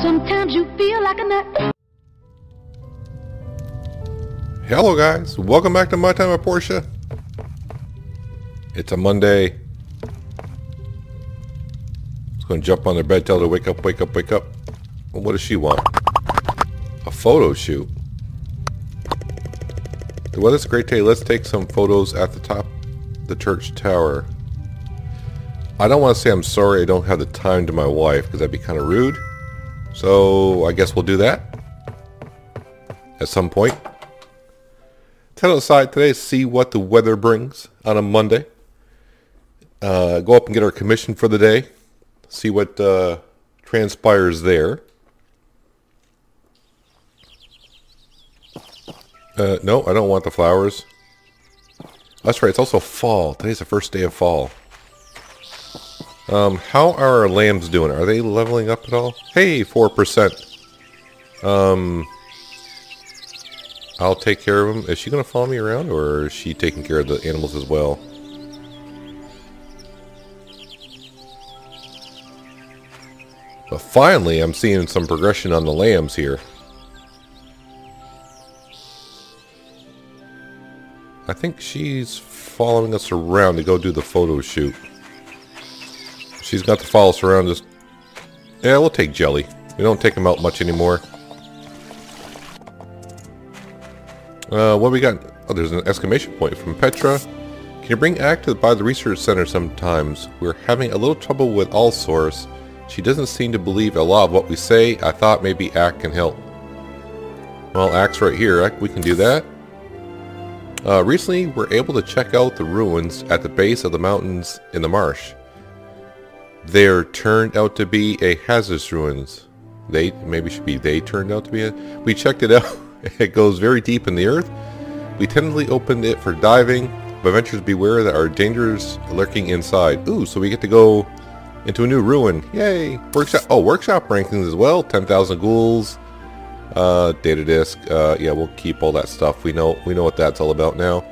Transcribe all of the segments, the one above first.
Sometimes you feel like a nut. Hello guys, welcome back to My Time at Portia. It's a Monday. Just gonna jump on their bed, tell her to wake up, wake up, wake up. Well, what does she want? A photo shoot. The weather's a great day. Let's take some photos at the top of the church tower. I don't want to say I'm sorry I don't have the time to my wife, because that'd be kind of rude. So I guess we'll do that at some point. Head outside today to see what the weather brings on a Monday. Go up and get our commission for the day. See what transpires there. No, I don't want the flowers. That's right, it's also fall. Today's the first day of fall. How are our lambs doing? Are they leveling up at all? Hey, 4%. I'll take care of them. Is she going to follow me around, or is she taking care of the animals as well? But finally, I'm seeing some progression on the lambs here. I think she's following us around to go do the photo shoot. She's got to follow us around. Just, yeah, we'll take Jelly. We don't take him out much anymore. What we got? Oh, there's an exclamation point from Petra. Can you bring Act by the research center sometimes? We're having a little trouble with All Source. She doesn't seem to believe a lot of what we say. I thought maybe Act can help. Well, Act's right here. We can do that. Recently, we're able to check out the ruins at the base of the mountains in the marsh. There turned out to be a hazardous ruins. Maybe should be they turned out to be we checked it out. It goes very deep in the earth. We tentatively opened it for diving, but adventurers beware that our dangers lurking inside. Ooh, so we get to go into a new ruin. Yay! Workshop. Oh, workshop rankings as well. 10,000 ghouls. Data disk. Yeah, we'll keep all that stuff. We know what that's all about now.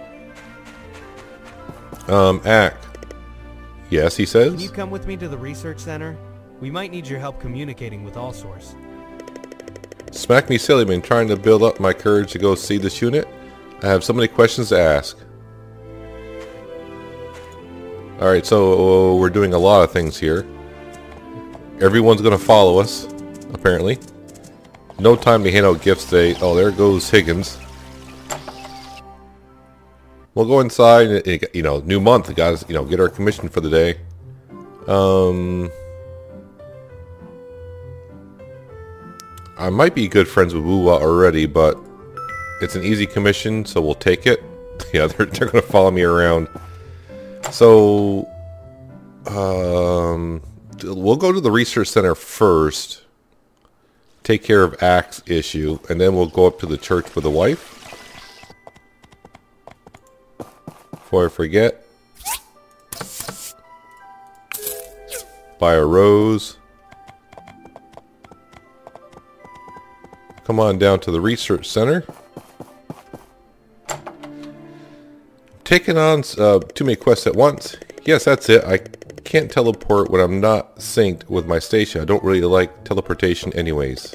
Act. Yes, he says. Can you come with me to the research center? We might need your help communicating with All Source. Smack me silly, been trying to build up my courage to go see this unit. I have so many questions to ask. Alright, so we're doing a lot of things here. Everyone's going to follow us, apparently. No time to hand out gifts today. Oh, there goes Higgins. We'll go inside, and, you know, new month, guys, you know, get our commission for the day. I might be good friends with Woo-Wah already, but it's an easy commission, so we'll take it. Yeah, they're going to follow me around. So, we'll go to the research center first. Take care of Act's issue, and then we'll go up to the church with the wife. Before I forget. Buy a rose. Come on down to the research center. Taking on too many quests at once. Yes, that's it. I can't teleport when I'm not synced with my station. I don't really like teleportation anyways.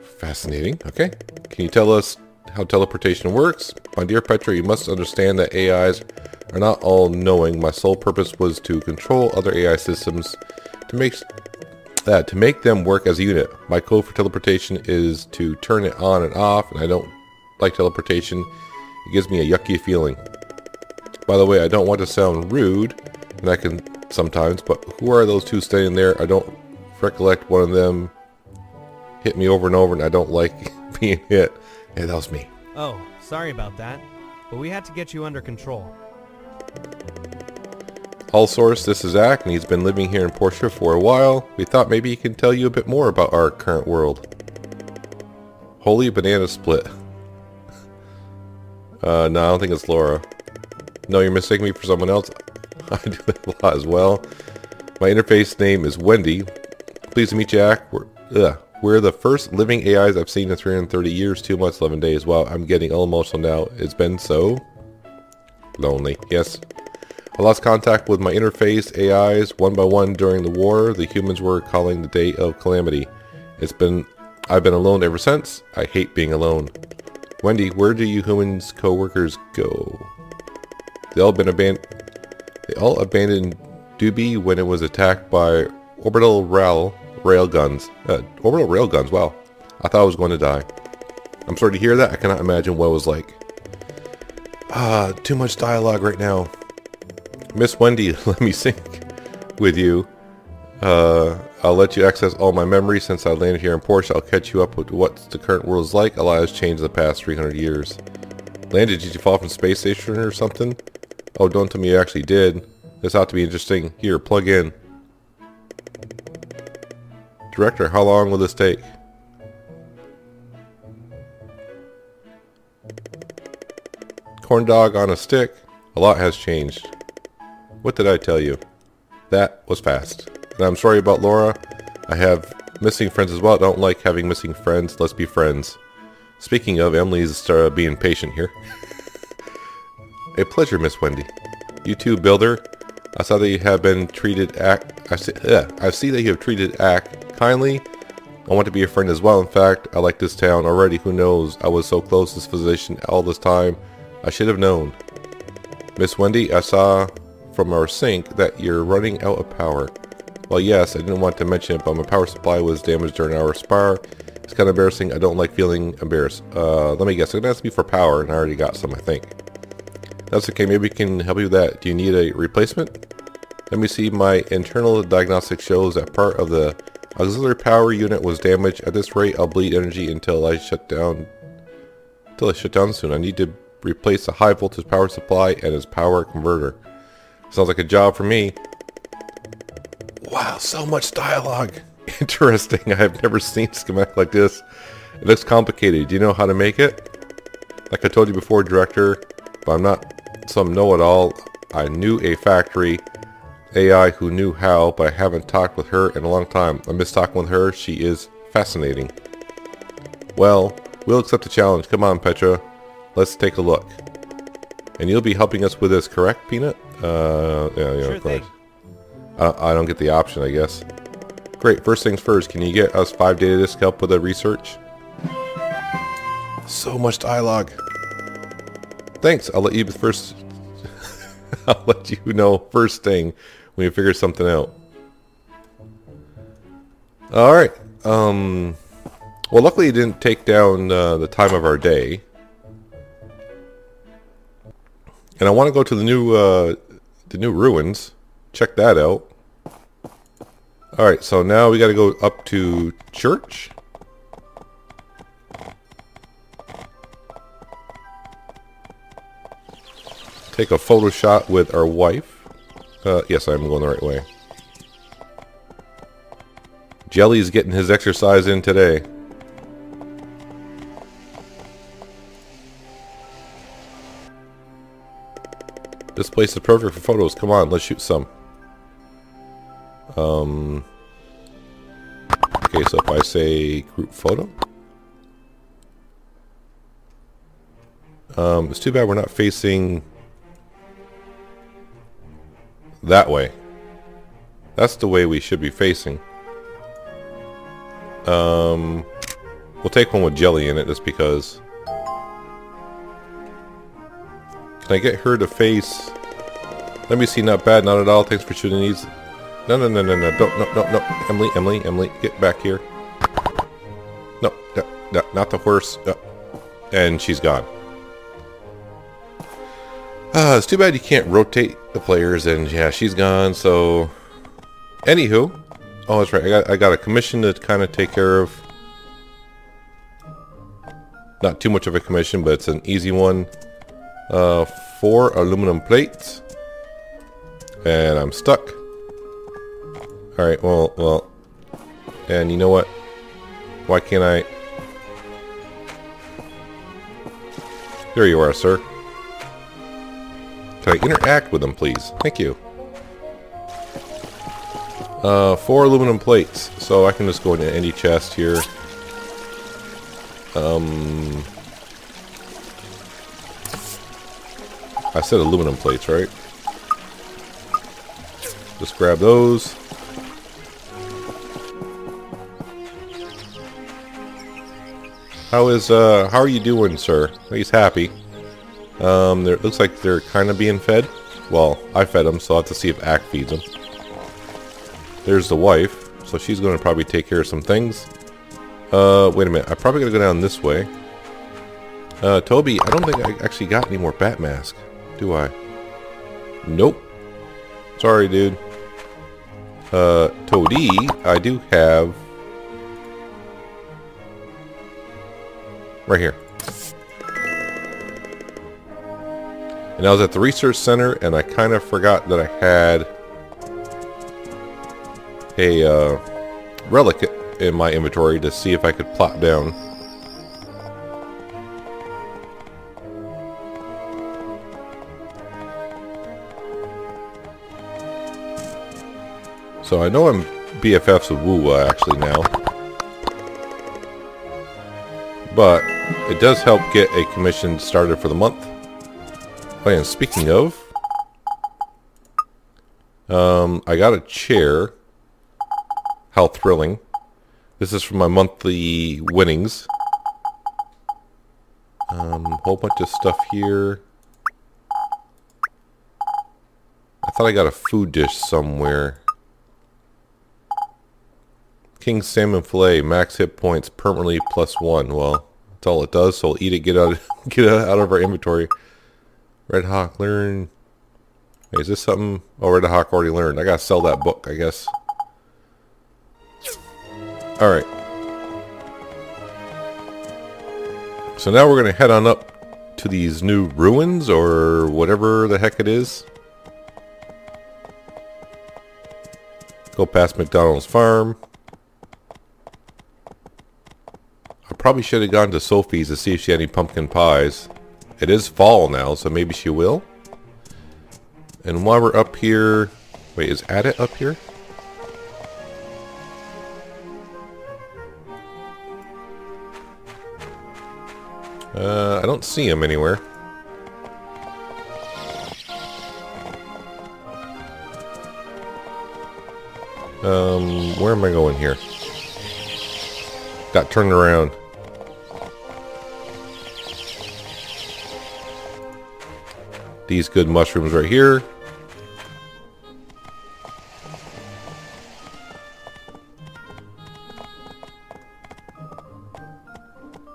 Fascinating. Okay. Can you tell us how teleportation works? My dear Petra, you must understand that AIs are not all knowing. My sole purpose was to control other AI systems to make them work as a unit. My code for teleportation is to turn it on and off, and I don't like teleportation. It gives me a yucky feeling. By the way, I don't want to sound rude, and I can sometimes, but who are those two standing there? I don't recollect one of them hit me over and over, and I don't like being hit. Yeah, that was me. Oh, sorry about that, but we had to get you under control. All Source, this is Ack, and he's been living here in Portia for a while. We thought maybe he can tell you a bit more about our current world. Holy banana split. No, I don't think it's Laura. No, you're mistaking me for someone else. I do that a lot as well. My interface name is Wendy. Pleased to meet you, Ack. We're the first living AIs I've seen in 330 years, 2 months, 11 days. Wow, I'm getting all emotional now. It's been so lonely. Yes. I lost contact with my interface AIs one by one during the war. The humans were calling the day of calamity. I've been alone ever since. I hate being alone. Wendy, where do you humans co-workers go? They all abandoned Doobie when it was attacked by orbital railguns. Orbital railguns, wow. I thought I was going to die. I'm sorry to hear that. I cannot imagine what it was like. Too much dialogue right now. Miss Wendy, let me sync with you. I'll let you access all my memories since I landed here in Portia. I'll catch you up with what the current world is like. A lot has changed in the past 300 years. Landed, did you fall from space station or something? Oh, don't tell me you actually did. This ought to be interesting. Here, plug in. Director, how long will this take? Corn dog on a stick. A lot has changed. What did I tell you? That was fast. And I'm sorry about Laura. I have missing friends as well. I don't like having missing friends. Let's be friends. Speaking of, Emily's being patient here. A pleasure, Miss Wendy. You too, Builder. I saw that you have been treated I see that you have treated Ack kindly. I want to be a friend as well. In fact, I like this town already. Who knows? I was so close to this physician all this time. I should have known. Miss Wendy, I saw from our sync that you're running out of power. Well, yes, I didn't want to mention it, but my power supply was damaged during our spar. It's kind of embarrassing. I don't like feeling embarrassed. Let me guess. It's going to ask me for power, and I already got some, I think. That's okay. Maybe we can help you with that. Do you need a replacement? Let me see. My internal diagnostic shows that part of the auxiliary power unit was damaged. At this rate, I'll bleed energy until I shut down soon. I need to replace the high voltage power supply and its power converter. Sounds like a job for me. Wow, so much dialogue. Interesting. I have never seen a schematic like this. It looks complicated. Do you know how to make it? Like I told you before, Director, but I'm not some know-it-all. I knew a factory AI who knew how, but I haven't talked with her in a long time. I miss talking with her. She is fascinating. Well, we'll accept the challenge. Come on, Petra. Let's take a look. And you'll be helping us with this, correct, Peanut? Yeah, Sure thing. I don't get the option, I guess. Great. First things first. Can you get us 5 data disk help with the research? So much dialogue. Thanks. I'll let you first. I'll let you know first thing when you figure something out. All right. Well, luckily it didn't take down the time of our day. And I want to go to the new ruins. Check that out. Alright, so now we got to go up to church. Take a photo shot with our wife. Yes, I'm going the right way. Jelly's getting his exercise in today. This place is perfect for photos. Come on, let's shoot some. Okay, so if I say group photo. It's too bad we're not facing that way. That's the way we should be facing. We'll take one with Jelly in it just because. Can I get her to face? Let me see. Not bad. Not at all. Thanks for shooting these. No. Don't. No. Emily, get back here. No, not the horse. And she's gone. It's too bad you can't rotate the players, and yeah, she's gone. So, anywho, oh, that's right. I got a commission to kind of take care of. Not too much of a commission, but it's an easy one. 4 aluminum plates, and I'm stuck. All right, well, and you know what? Why can't I? There you are, sir. Can I interact with them, please? Thank you. 4 aluminum plates, so I can just go into any chest here. I said aluminum plates, right? Just grab those. How are you doing, sir? He's happy. It looks like they're kind of being fed. Well, I fed them, so I'll have to see if Ack feeds them. There's the wife, so she's going to probably take care of some things. Wait a minute. I probably gotta go down this way. Toby, I don't think I actually got any more bat mask, do I? Nope. Sorry, dude. Toadie, I do have right here. And I was at the research center, and I kind of forgot that I had a relic in my inventory to see if I could plop down. So I know I'm BFFs with Woowa actually now. But it does help get a commission started for the month. Oh, and speaking of, I got a chair. How thrilling. This is from my monthly winnings. Whole bunch of stuff here. I thought I got a food dish somewhere. King salmon fillet, max hit points, permanently +1. Well, that's all it does, so I'll eat it, get out of our inventory. Red Hawk, learn. Wait, is this something? Oh, Red Hawk already learned. I gotta sell that book, I guess. Alright. So now we're gonna head on up to these new ruins, or whatever the heck it is. Go past McDonald's farm. I probably should have gone to Sophie's to see if she had any pumpkin pies. It is fall now, so maybe she will. And while we're up here... Wait, is Adit up here? I don't see him anywhere. Where am I going here? Got turned around. These good mushrooms right here.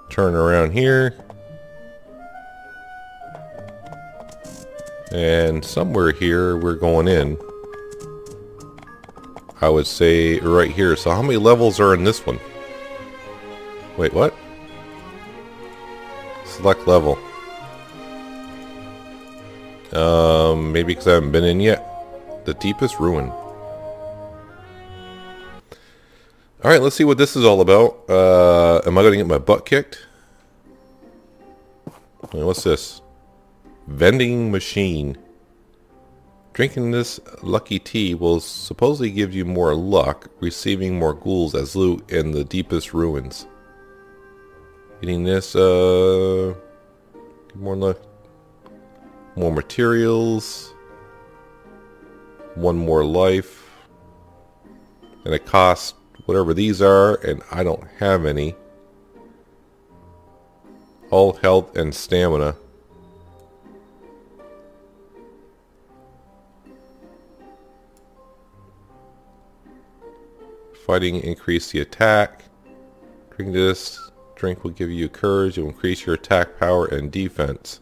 Turn around here. And somewhere here we're going in. I would say right here. So how many levels are in this one? Wait, what? Select level. Maybe because I haven't been in yet. The deepest ruin. Alright, let's see what this is all about. Am I going to get my butt kicked? What's this? Vending machine. Drinking this lucky tea will supposedly give you more luck, receiving more ghouls as loot in the deepest ruins. Eating this, more luck. More materials. One more life. And it costs whatever these are, and I don't have any. All health and stamina. Fighting increase the attack. Drink this. Drink will give you courage. It will increase your attack power and defense.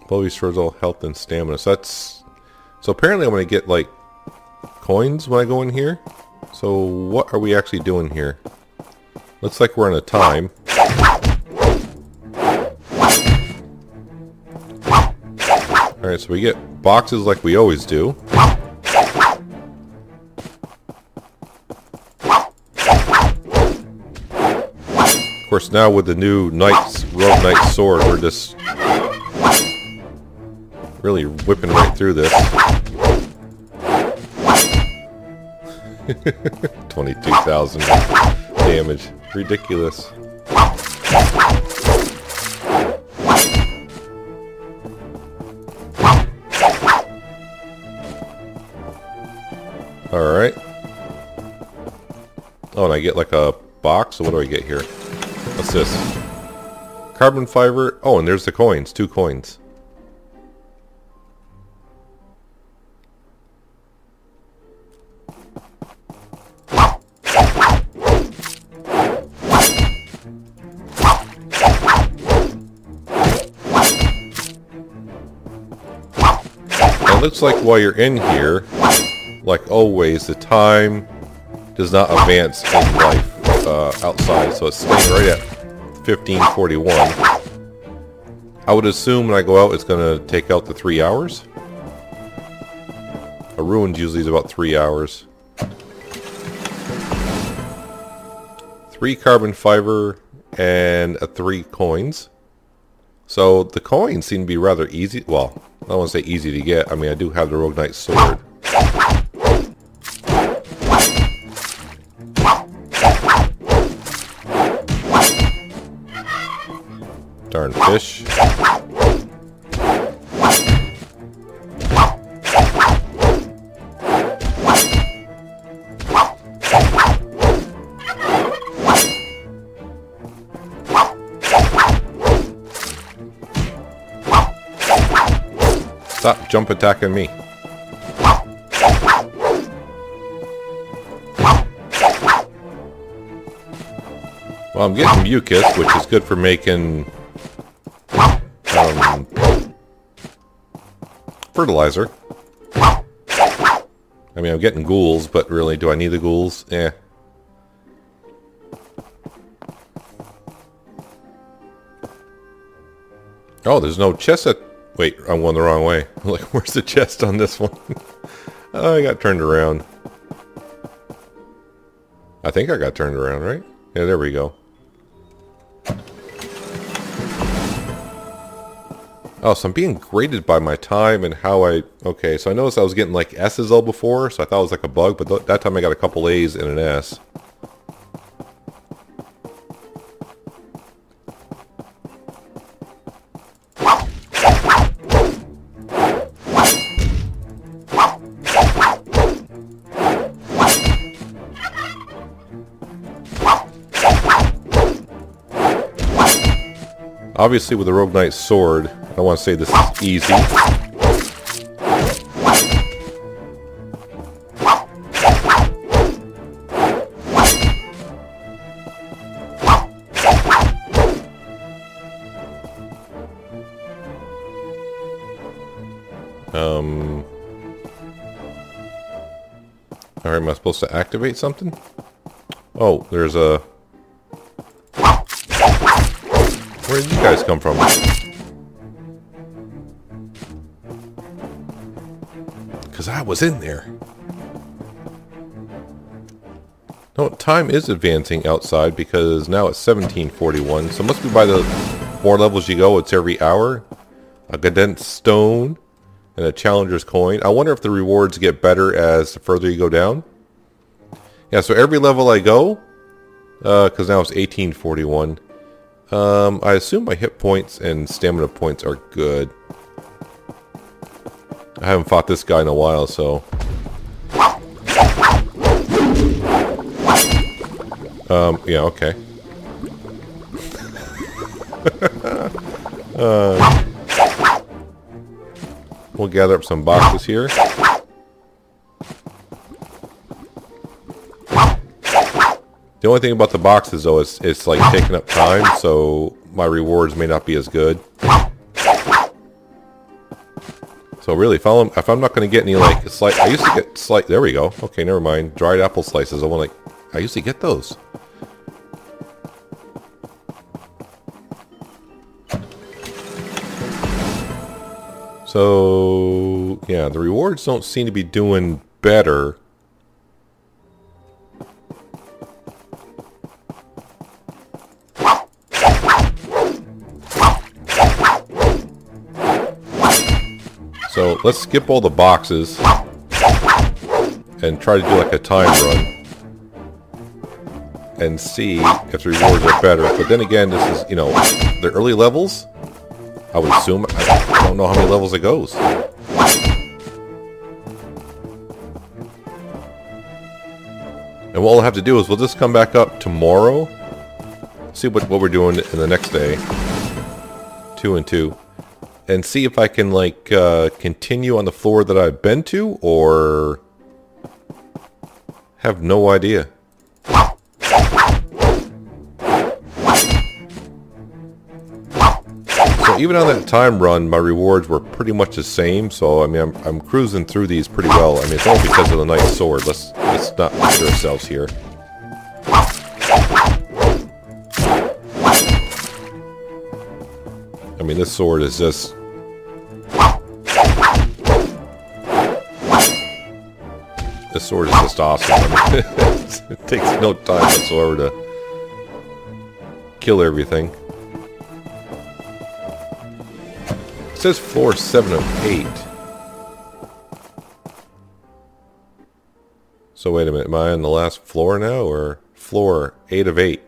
Both restores all health and stamina. So that's... So apparently I'm going to get like coins when I go in here. So what are we actually doing here? Looks like we're in a time. Alright, so we get boxes like we always do. Of course, now with the new Rogue Knight sword, we're just really whipping right through this. 22,000 damage. Ridiculous. Alright. Oh, and I get like a box? So what do I get here? What's this? Carbon fiber. Oh, and there's the coins. 2 coins. It looks like while you're in here, like always, the time does not advance in life outside, so it's staying right at 1541. I would assume when I go out it's going to take out the 3 hours. A ruined usually is about 3 hours. 3 carbon fiber and 3 coins. So the coins seem to be rather easy. Well, I don't want to say easy to get. I mean, I do have the Rogue Knight sword. Darn fish. Stop jump attacking me. Well, I'm getting mucus, which is good for making fertilizer. I mean, I'm getting ghouls, but really, do I need the ghouls? Eh. Oh, there's no chest at... Wait, I'm going the wrong way. Like, where's the chest on this one? Oh, I got turned around. I think I got turned around, right? Yeah, there we go. Oh, so I'm being graded by my time and how I... Okay, so I noticed I was getting like S's all before, so I thought it was like a bug, but that time I got a couple A's and an S. Obviously, with the Rogue Knight sword, I want to say this is easy. Alright, am I supposed to activate something? Oh, there's a... Where did you guys come from? Because I was in there. No, time is advancing outside because now it's 1741. So it must be by the more levels you go, it's every hour. A condensed stone and a challenger's coin. I wonder if the rewards get better as the further you go down. Yeah, so every level I go, because now it's 1841. I assume my hit points and stamina points are good. I haven't fought this guy in a while, so... yeah, okay. We'll gather up some boxes here. The only thing about the boxes, though, is it's like taking up time, so my rewards may not be as good. So really, if I'm not going to get any, like, slice... I used to get slice... There we go. Okay, never mind. Dried apple slices. I used to get those. So, yeah, the rewards don't seem to be doing better. So let's skip all the boxes and try to do like a time run and see if the rewards are better. But then again, this is, you know, the early levels. I would assume, I don't know how many levels it goes. And what we'll have to do is we'll just come back up tomorrow. See what we're doing in the next day. 2 and 2. And see if I can, like, continue on the floor that I've been to, or... have no idea. So even on that time run, my rewards were pretty much the same. So I mean, I'm cruising through these pretty well. I mean, it's all because of the nice sword. Let's not kid ourselves here. I mean, this sword is just... this sword is just awesome. I mean, it takes no time whatsoever to kill everything. It says floor 7 of 8. So wait a minute, am I on the last floor now, or floor 8 of 8?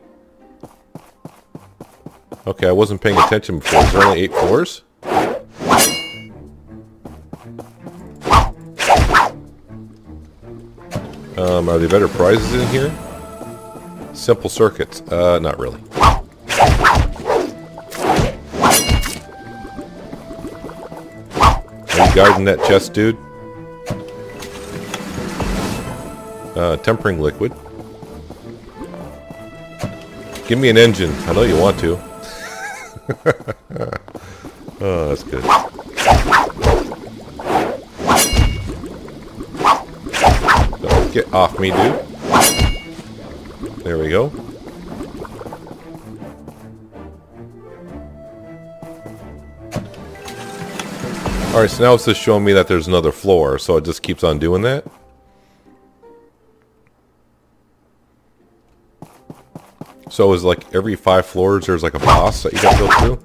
Okay, I wasn't paying attention before. Is there only 8 floors? Are there better prizes in here? Simple circuits. Not really. Are you guarding that chest, dude? Tempering liquid. Give me an engine. I know you want to. Oh, that's good. Get off me, dude. There we go. Alright, so now it's just showing me that there's another floor, so it just keeps on doing that. So is like every 5 floors there's like a boss that you gotta go through?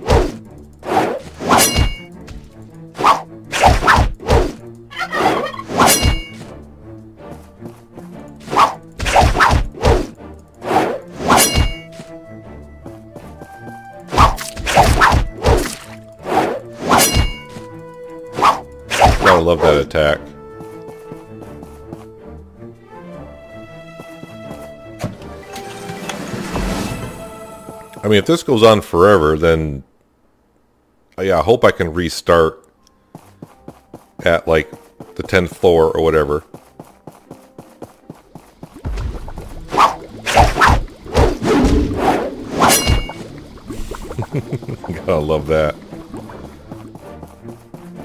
I love that attack. I mean, if this goes on forever, then yeah, I hope I can restart at like the 10th floor or whatever. Gotta love that.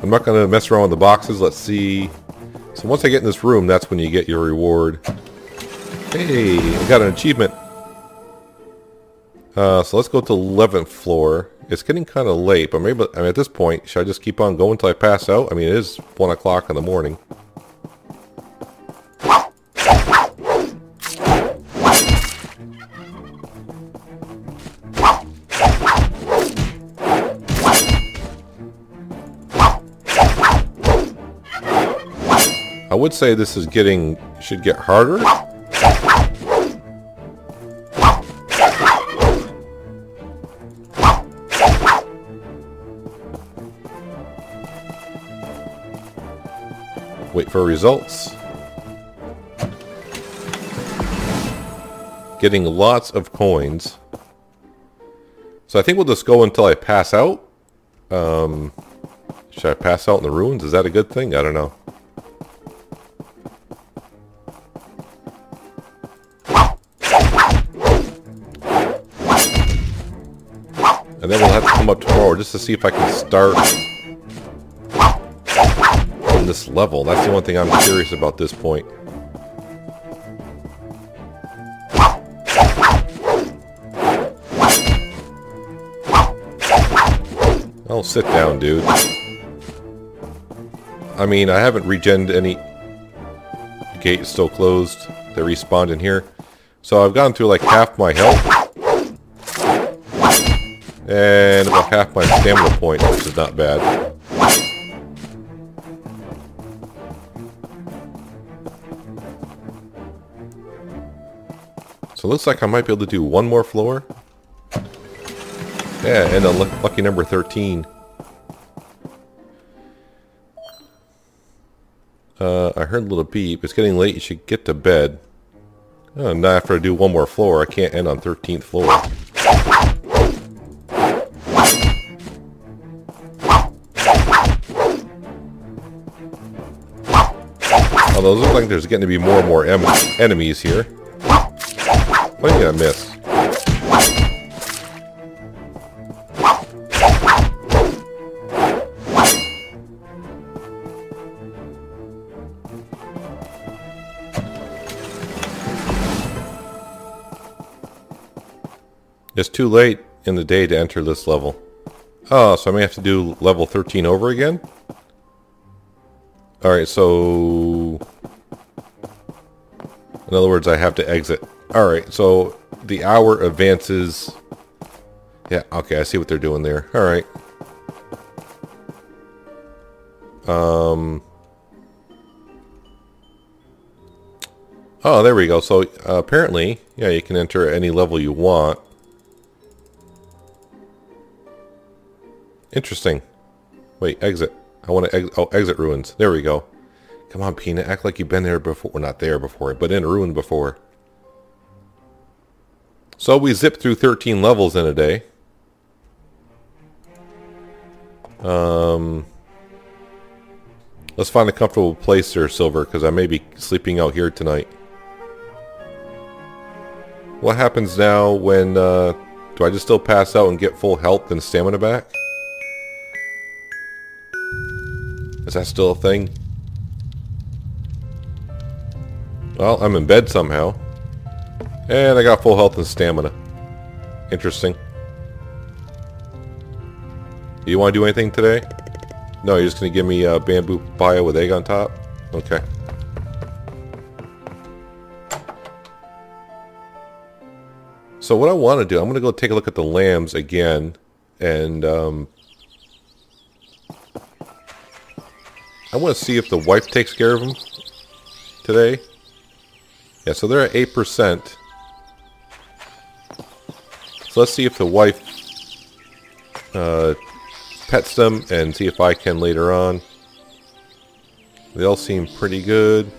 I'm not going to mess around with the boxes. Let's see. So once I get in this room, that's when you get your reward. Hey, I got an achievement. So let's go to the 11th floor. It's getting kind of late, but maybe, I mean, at this point, should I just keep on going until I pass out? I mean, it is 1 o'clock in the morning. I would say this is should get harder. Wait for results. Getting lots of coins. So I think we'll just go until I pass out. Should I pass out in the ruins? Is that a good thing? I don't know. And then we'll have to come up tomorrow just to see if I can start on this level. That's the one thing I'm curious about this point. Oh, sit down, dude. I mean, I haven't regened any... The gate is still closed. They respawned in here. So I've gone through like half my health. And about half my stamina points, which is not bad. So it looks like I might be able to do one more floor. Yeah, and a lucky number 13. I heard a little beep. It's getting late. You should get to bed. Oh, now after I do one more floor, I can't end on 13th floor. Although it looks like there's getting to be more and more enemies here. What did I miss? It's too late in the day to enter this level. Oh, so I may have to do level 13 over again? Alright, so... in other words, I have to exit. Alright, so the hour advances... yeah, okay, I see what they're doing there. Alright. Oh, there we go. So, apparently, yeah, you can enter any level you want. Interesting. Wait, exit. I want to exit. Oh, exit ruins. There we go. Come on, Peanut. Act like you've been there before. Well, not there before, but in a ruin before. So we zipped through 13 levels in a day. Let's find a comfortable place there, Silver, because I may be sleeping out here tonight. What happens now when, do I just still pass out and get full health and stamina back? Is that still a thing? Well, I'm in bed somehow. And I got full health and stamina. Interesting. Do you want to do anything today? No, you're just going to give me a bamboo papaya with egg on top? Okay. So what I want to do, I'm going to go take a look at the lambs again. And I want to see if the wife takes care of them today. Yeah, so they're at 8%. So let's see if the wife pets them and see if I can later on. They all seem pretty good.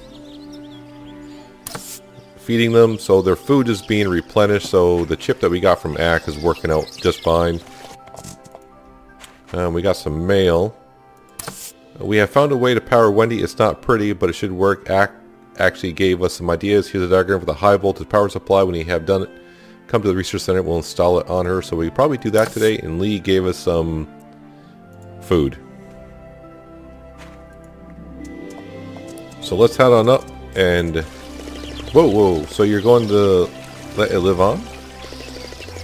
Feeding them, so their food is being replenished, so the chip that we got from Ack is working out just fine. We got some mail. We have found a way to power Wendy. It's not pretty, but it should work. Ack actually gave us some ideas. Here's a diagram for the high voltage power supply. When you have done it, come to the research center. We'll install it on her. So we probably do that today. And Lee gave us some food. So let's head on up and... whoa. So you're going to let it live on?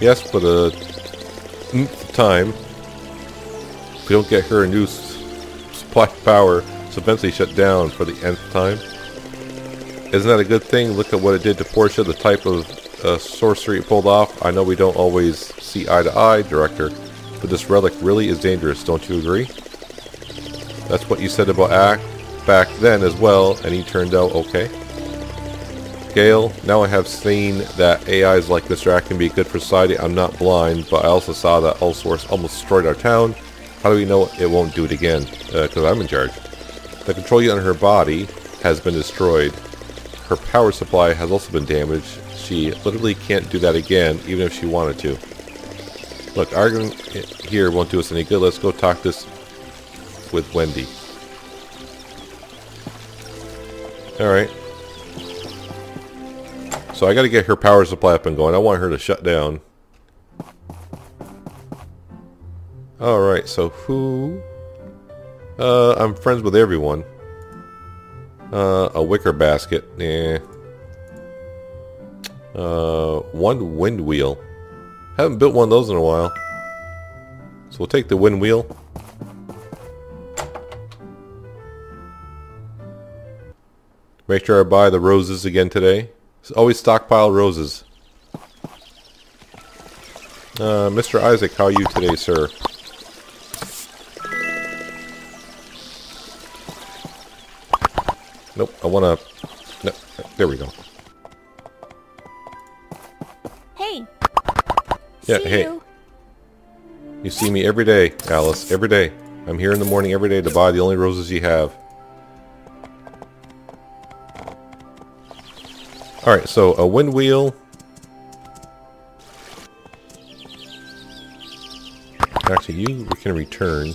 Yes, for the time. If we don't get her a new supply of power, it's eventually shut down for the nth time. Isn't that a good thing? Look at what it did to Portia, the type of sorcery it pulled off. I know we don't always see eye to eye, Director, but this relic really is dangerous, don't you agree? That's what you said about Ack back then as well, and he turned out okay. Gale, now I have seen that AIs like Mr. Ack can be good for society. I'm not blind, but I also saw that Allsource almost destroyed our town. How do we know it won't do it again? Because I'm in charge. The control unit on her body has been destroyed. Her power supply has also been damaged. She literally can't do that again, even if she wanted to. Look, arguing here won't do us any good. Let's go talk this with Wendy. Alright. So I gotta get her power supply up and going. I want her to shut down. Alright, so who? I'm friends with everyone. A wicker basket. Eh. One wind wheel. Haven't built one of those in a while. So we'll take the wind wheel. Make sure I buy the roses again today. Always stockpile roses. Mr. Isaac, how are you today, sir? Nope, I wanna... No, there we go. Hey. Yeah, See hey. You see me every day, Alice. Every day. I'm here in the morning every day to buy the only roses you have. Alright, so a wind wheel. Actually, we can return.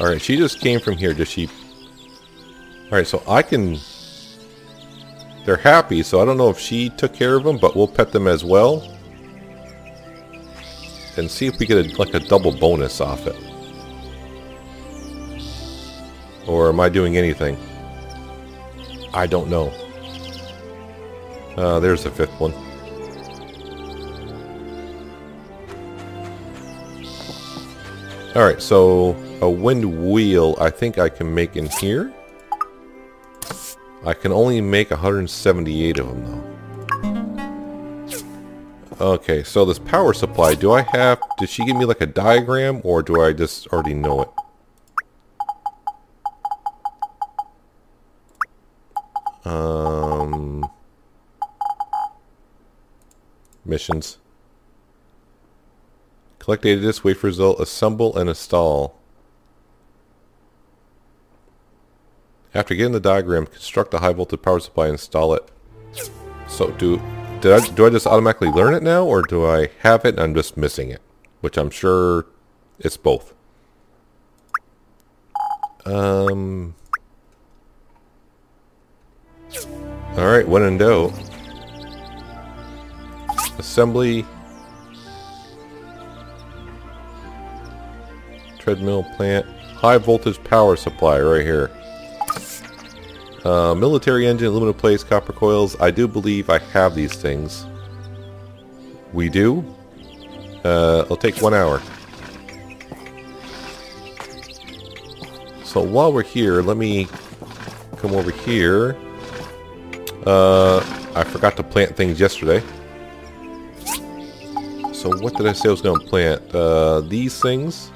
Alright, she just came from here. Does she... Alright, so I can... They're happy, so I don't know if she took care of them, but we'll pet them as well. And see if we get like a double bonus off it. Or am I doing anything? I don't know. There's the fifth one. Alright, so a wind wheel I think I can make in here. I can only make 178 of them though. Okay, so this power supply, did she give me like a diagram or do I just already know it? Missions. Collect data disk, wait for result, assemble and install. After getting the diagram, construct a high voltage power supply and install it. So do I just automatically learn it now, or do I have it and I'm just missing it? Which I'm sure it's both. Alright, when in doubt. Assembly. Treadmill plant. High voltage power supply right here. Military engine, aluminum plates, copper coils. I do believe I have these things. We do? It'll take 1 hour. So while we're here, let me come over here. I forgot to plant things yesterday. So what did I say I was going to plant? These things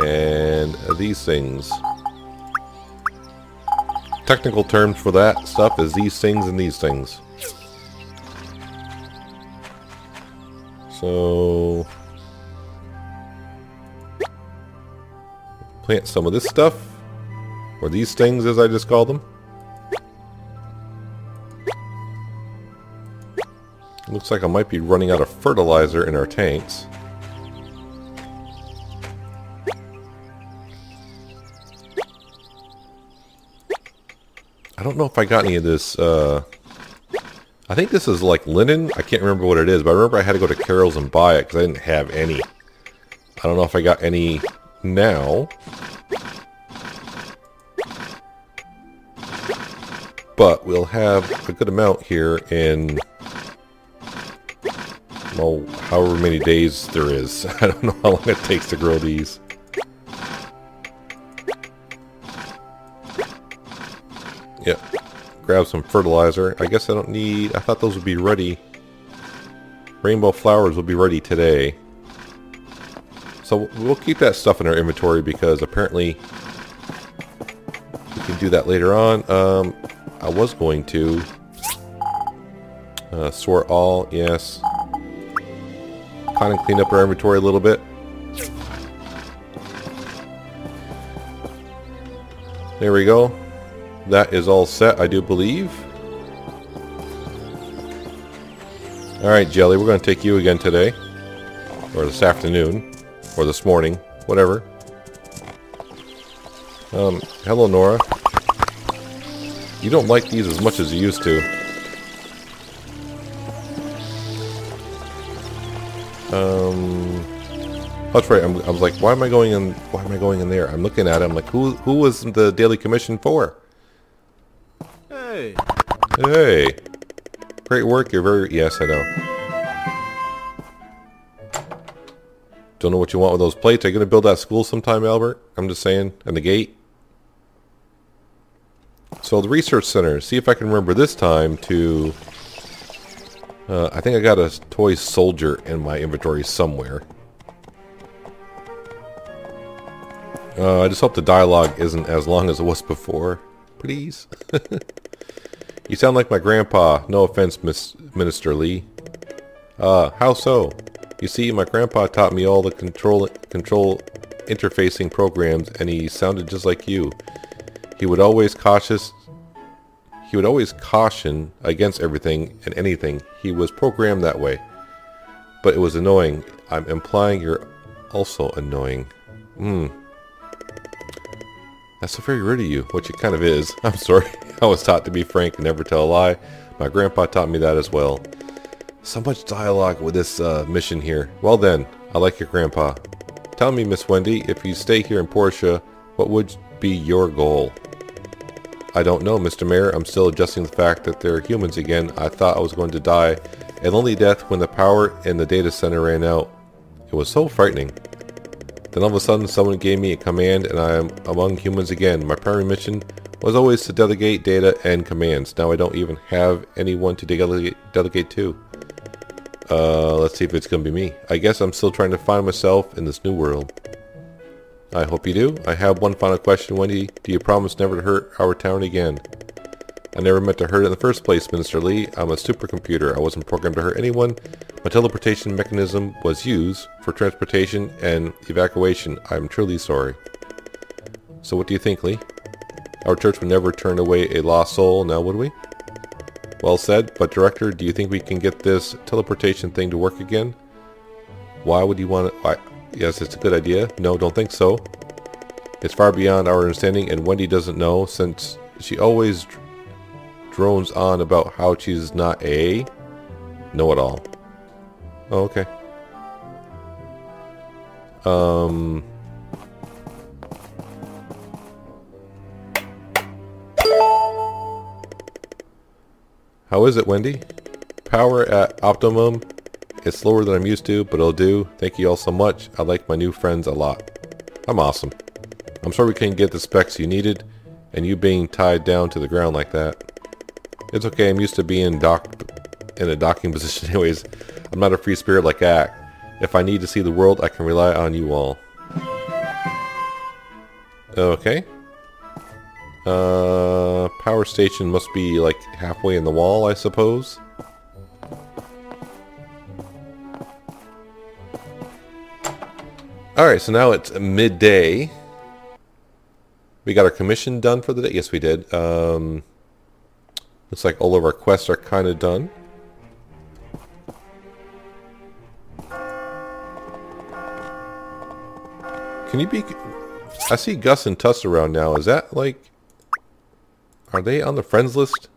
and these things. Technical terms for that stuff is these things and these things. So plant some of this stuff, or these things as I just call them. Looks like I might be running out of fertilizer in our tanks. I don't know if I got any of this, I think this is like linen. I can't remember what it is, but I remember I had to go to Carol's and buy it because I didn't have any. I don't know if I got any now. But we'll have a good amount here in, well, however many days there is. I don't know how long it takes to grow these. Yep. Grab some fertilizer. I guess I don't need... I thought those would be ready. Rainbow flowers will be ready today. So we'll keep that stuff in our inventory because apparently we can do that later on. I was going to sort all, yes. Kind of clean up our inventory a little bit. There we go. That is all set, I do believe. Alright, Jelly, we're going to take you again today. Or this afternoon. Or this morning. Whatever. Hello, Nora. You don't like these as much as you used to. That's right. I was like, why am I going in? Why am I going in there? I'm looking at it. I'm like, who was the daily commission for? Hey. Hey. Great work. You're very... Yes, I know. Don't know what you want with those plates. Are you going to build that school sometime, Albert? I'm just saying. And the gate. So the research center. See if I can remember this time to... I think I got a toy soldier in my inventory somewhere. I just hope the dialogue isn't as long as it was before. Please. You sound like my grandpa. No offense, Minister Lee. How so? You see, my grandpa taught me all the control interfacing programs, and he sounded just like you. He would always cautious. He would always caution against everything and anything. He was programmed that way. But it was annoying. I'm implying you're also annoying. That's so very rude of you, which it kind of is. I'm sorry. I was taught to be frank and never tell a lie. My grandpa taught me that as well. So much dialogue with this mission here. Well then, I like your grandpa. Tell me, Miss Wendy, if you stay here in Portia, what would be your goal? I don't know, Mr. Mayor. I'm still adjusting the fact that they're humans again. I thought I was going to die a lonely death when the power in the data center ran out. It was so frightening. Then all of a sudden someone gave me a command and I am among humans again. My primary mission was always to delegate data and commands. Now I don't even have anyone to delegate to. Let's see if it's going to be me. I guess I'm still trying to find myself in this new world. I hope you do. I have one final question, Wendy. Do you promise never to hurt our town again? I never meant to hurt it in the first place, Minister Lee. I'm a supercomputer. I wasn't programmed to hurt anyone. My teleportation mechanism was used for transportation and evacuation. I'm truly sorry. So what do you think, Lee? Our church would never turn away a lost soul, now would we? Well said, but Director, do you think we can get this teleportation thing to work again? Why would you want to... Yes, it's a good idea. No, don't think so. It's far beyond our understanding, and Wendy doesn't know, since she always drones on about how she's not a know-it-all. Oh, okay. How is it, Wendy? Power at optimum. It's slower than I'm used to, but it'll do. Thank you all so much. I like my new friends a lot. I'm awesome. I'm sorry we couldn't get the specs you needed, and you being tied down to the ground like that. It's okay, I'm used to being in a docking position anyways. I'm not a free spirit like Ack. If I need to see the world, I can rely on you all. Okay. Power station must be like halfway in the wall, I suppose. Alright, so now it's midday. We got our commission done for the day. Yes, we did. Looks like all of our quests are kind of done. Can you be... I see Gus and Tuss around now. Is that like... Are they on the friends list?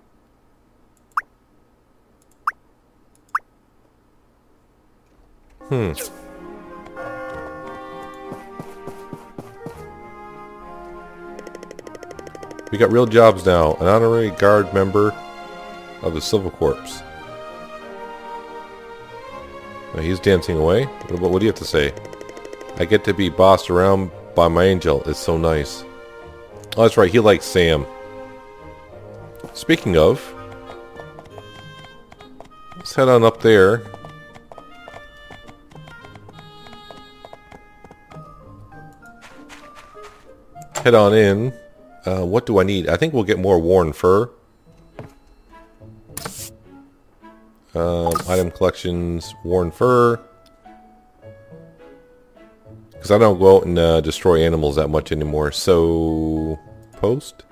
We got real jobs now. An honorary guard member of the Civil Corps. Now he's dancing away. What do you have to say? I get to be bossed around by my angel. It's so nice. Oh, that's right. He likes Sam. Speaking of, let's head on up there. Head on in. What do I need? I think we'll get more worn fur. Item collections, worn fur. Because I don't go out and destroy animals that much anymore. So, post.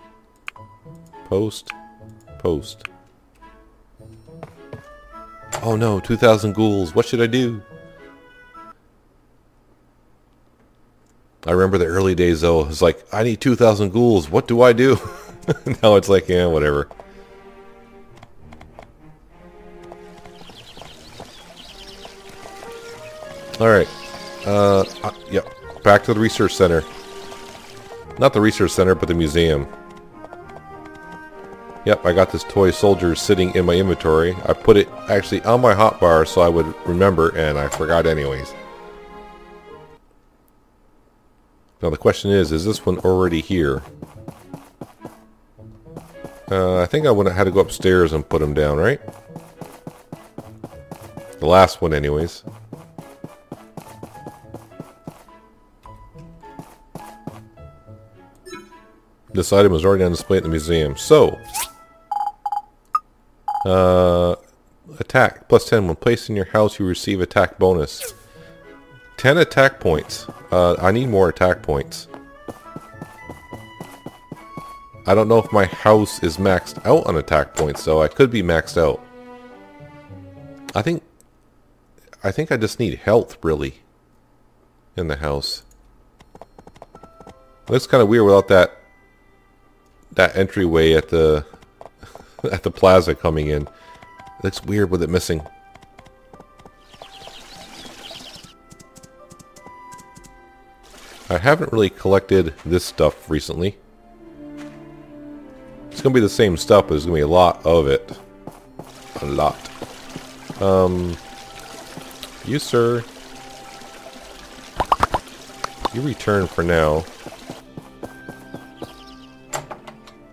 Oh no, 2,000 ghouls. What should I do? I remember the early days though. It's like, I need 2,000 ghouls. What do I do? Now it's like, yeah, whatever. Alright. Yep. Back to the research center. Not the research center, but the museum. Yep, I got this toy soldier sitting in my inventory. I put it actually on my hotbar so I would remember, and I forgot anyways. Now the question is this one already here? I think I would have had to go upstairs and put him down, right? The last one anyways. This item is already on display at the museum. So, attack plus 10. When placed in your house, you receive attack bonus. 10 attack points. I need more attack points. I don't know if my house is maxed out on attack points, so I could be maxed out. I think I just need health, really, in the house. Looks kind of weird without that entryway at the at the plaza coming in. It looks weird with it missing. I haven't really collected this stuff recently. It's gonna be the same stuff, but there's gonna be a lot of it. A lot. You, sir. You return for now.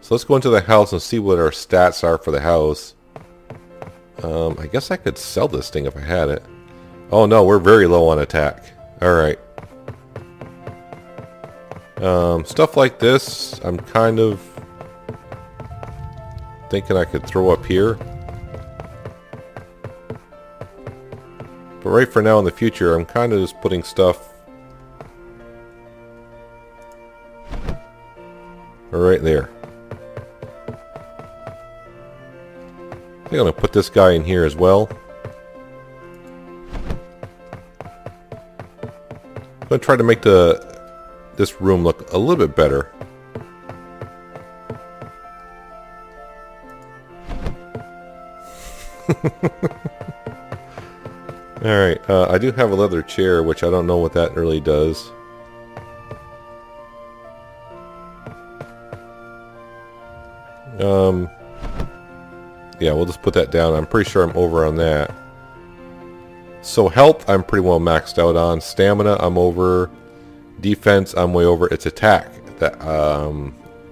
So let's go into the house and see what our stats are for the house. I guess I could sell this thing if I had it. Oh no, we're very low on attack. Alright. Stuff like this, I'm kind of thinking I could throw up here. But right for now in the future, I'm kind of just putting stuff right there. I think I'm going to put this guy in here as well. I'm going to try to make this room look a little bit better. Alright, I do have a leather chair, which I don't know what that really does. Yeah, we'll just put that down. I'm pretty sure I'm over on that. So health, I'm pretty well maxed out on. Stamina, I'm over. Defense, I'm way over. It's attack that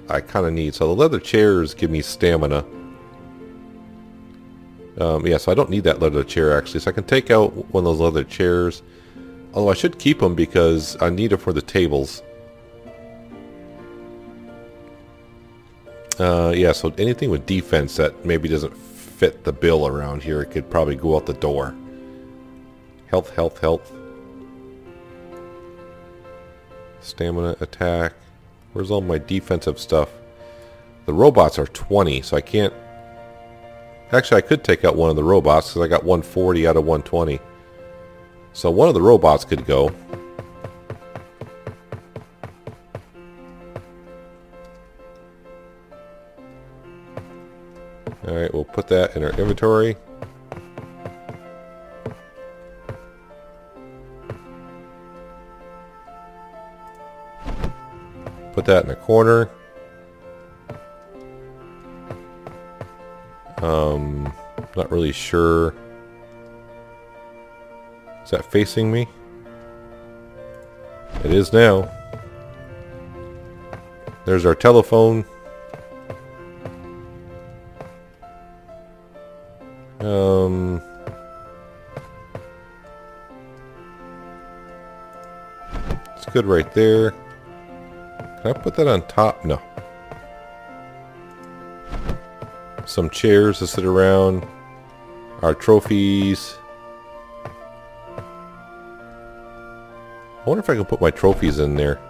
I kind of need. So the leather chairs give me stamina. Yeah, so I don't need that leather chair actually. So I can take out one of those leather chairs. Although I should keep them because I need it for the tables. Yeah, so anything with defense that maybe doesn't fit the bill around here, it could probably go out the door. Health, health, health. Stamina, attack. Where's all my defensive stuff? The robots are 20, so I can't... Actually, I could take out one of the robots because I got 140 out of 120. So one of the robots could go. Alright, we'll put that in our inventory. Put that in the corner. Not really sure. Is that facing me? It is now. There's our telephone. It's good right there. Can I put that on top? No. Some chairs to sit around. Our trophies. I wonder if I can put my trophies in there.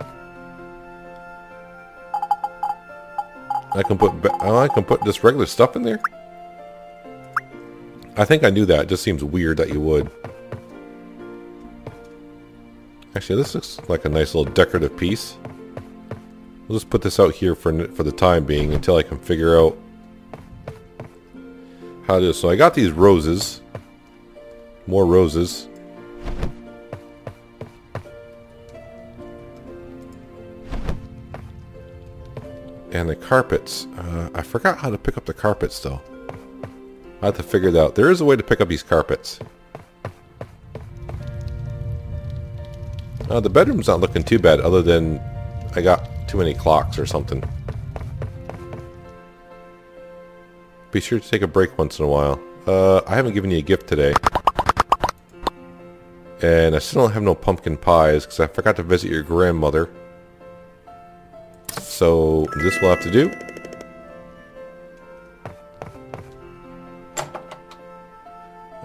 I can put just regular stuff in there? I think I knew that. It just seems weird that you would. Actually, this looks like a nice little decorative piece. We'll just put this out here for the time being until I can figure out how to do it. So I got these roses. More roses. And the carpets. I forgot how to pick up the carpets though. I have to figure it out. There is a way to pick up these carpets. The bedroom's not looking too bad other than I got too many clocks or something. Be sure to take a break once in a while. I haven't given you a gift today. And I still don't have no pumpkin pies because I forgot to visit your grandmother. So this will have to do.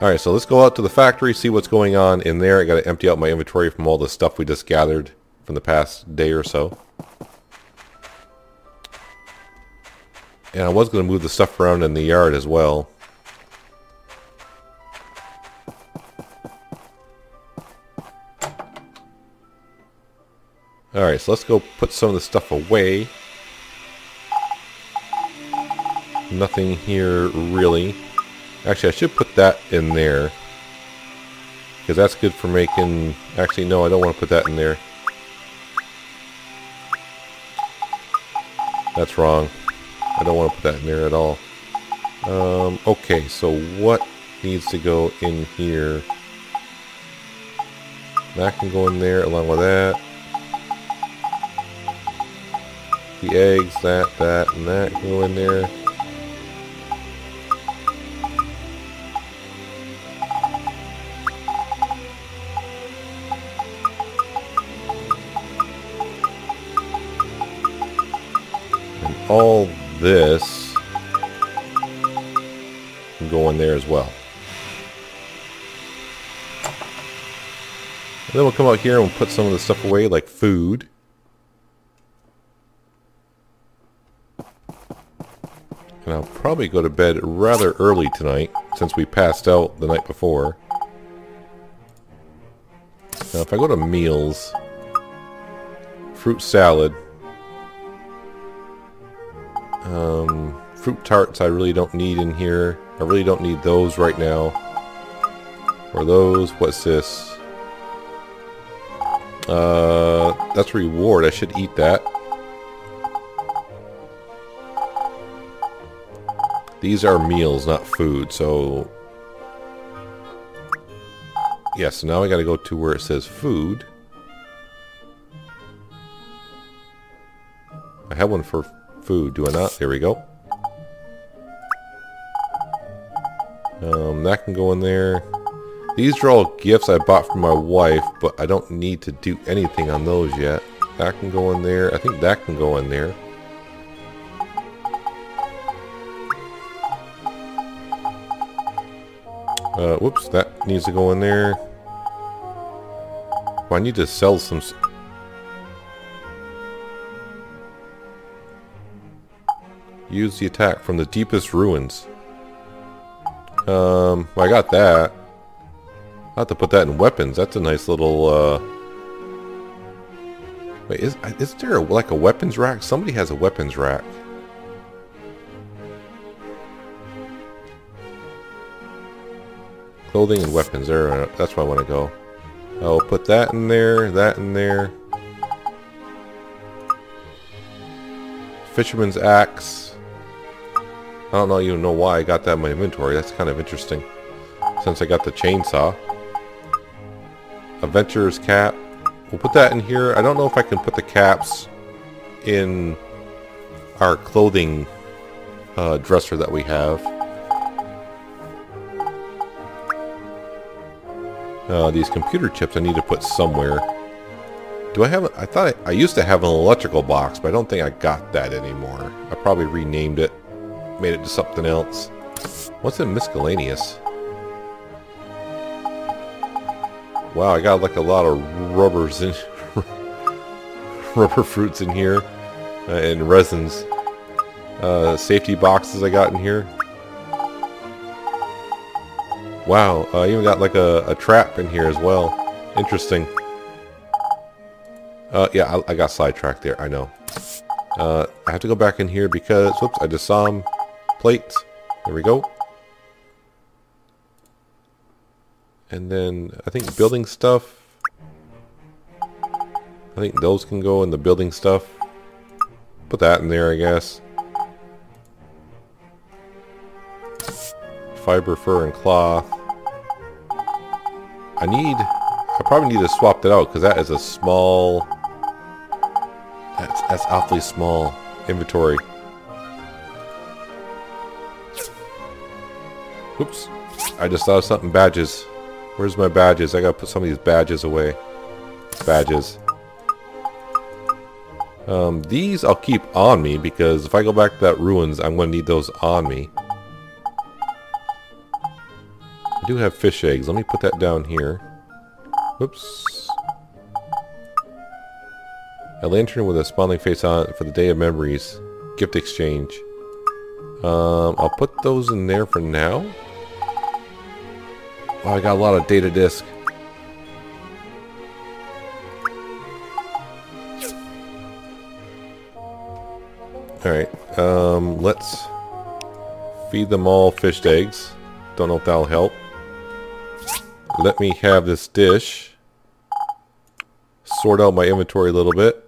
Alright, so let's go out to the factory, see what's going on in there. I gotta empty out my inventory from all the stuff we just gathered from the past day or so. And I was going to move the stuff around in the yard as well. Alright, so let's go put some of the stuff away. Nothing here really. Actually, I should put that in there. Because that's good for making... Actually, no, I don't want to put that in there. That's wrong. I don't want to put that in there at all. Okay, so what needs to go in here? That can go in there along with that. The eggs, that, and that can go in there. And all this can go in there as well. And then we'll come out here and we'll put some of the stuff away, like food. And I'll probably go to bed rather early tonight, since we passed out the night before. Now if I go to meals, fruit salad, fruit tarts I really don't need in here. I really don't need those right now. Or those, what's this? That's a reward, I should eat that. These are meals, not food, so... Yeah, so now I gotta go to where it says food. I have one for food, do I not? There we go. That can go in there. These are all gifts I bought for my wife, but I don't need to do anything on those yet. That can go in there. I think that can go in there. Whoops, that needs to go in there. Well, I need to sell some... Use the attack from the deepest ruins. Well, I got that. I'll have to put that in weapons. That's a nice little, Wait, is there like a weapons rack? Somebody has a weapons rack. Clothing and weapons. There, that's where I want to go. I'll put that in there, that in there. Fisherman's axe. I don't even know why I got that in my inventory. That's kind of interesting. Since I got the chainsaw. Adventurer's cap. We'll put that in here. I don't know if I can put the caps in our clothing dresser that we have. These computer chips I need to put somewhere. Do I have... I thought I used to have an electrical box, but I don't think I got that anymore. I probably renamed it. Made it to something else. What's in miscellaneous? Wow, I got like a lot of rubbers in... rubber fruits in here. And resins. Safety boxes I got in here. Wow, I even got like a trap in here as well. Interesting. Yeah, I got sidetracked there, I know. I have to go back in here because... Whoops, I just saw them. Plates. There we go. And then, I think building stuff. I think those can go in the building stuff. Put that in there, I guess. Fiber, fur, and cloth. I probably need to swap that out because that is a small... That's awfully small inventory. Oops. I just thought of something. Badges. Where's my badges? I gotta put some of these badges away. Badges. These I'll keep on me because if I go back to that ruins, I'm gonna need those on me. I do have fish eggs. Let me put that down here. Whoops. A lantern with a smiling face on it for the day of memories. Gift exchange. I'll put those in there for now. Oh, I got a lot of data disk. Alright, let's feed them all fished eggs. Don't know if that'll help. Let me have this dish. Sort out my inventory a little bit.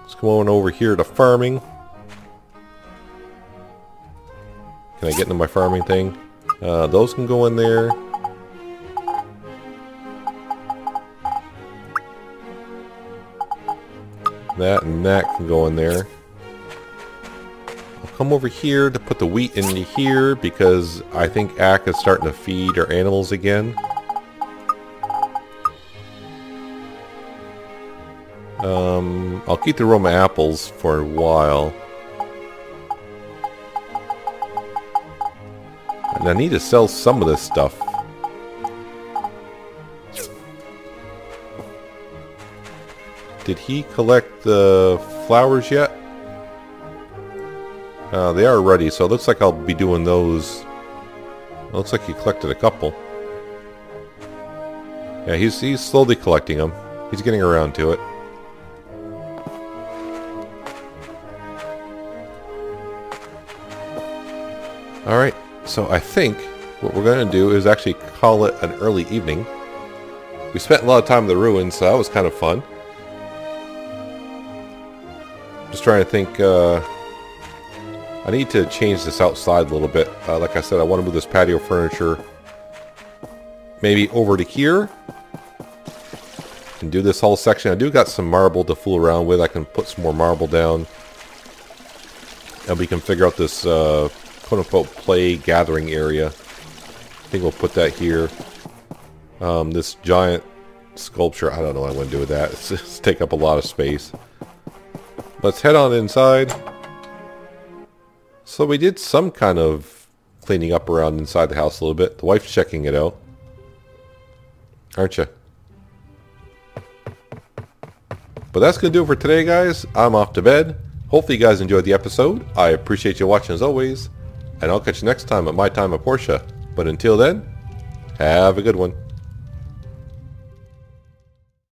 Let's come on over here to farming. Can I get into my farming thing? Those can go in there. That and that can go in there. I'll come over here to put the wheat into here because I think Ak is starting to feed our animals again. I'll keep the Roma apples for a while. And I need to sell some of this stuff. Did he collect the flowers yet? They are ready, so it looks like I'll be doing those. It looks like he collected a couple. Yeah, he's slowly collecting them. He's getting around to it. Alright, so I think what we're going to do is actually call it an early evening. We spent a lot of time in the ruins, so that was kind of fun. Just trying to think, I need to change this outside a little bit. Like I said, I want to move this patio furniture maybe over to here. And do this whole section. I do got some marble to fool around with. I can put some more marble down. And we can figure out this quote-unquote play gathering area. I think we'll put that here. This giant sculpture, I don't know what I'm going to do with that. It's take up a lot of space. Let's head on inside. So we did some kind of cleaning up around inside the house a little bit. The wife's checking it out. Aren't you? But that's going to do it for today, guys. I'm off to bed. Hopefully you guys enjoyed the episode. I appreciate you watching as always. And I'll catch you next time at my time at Portia. But until then, have a good one.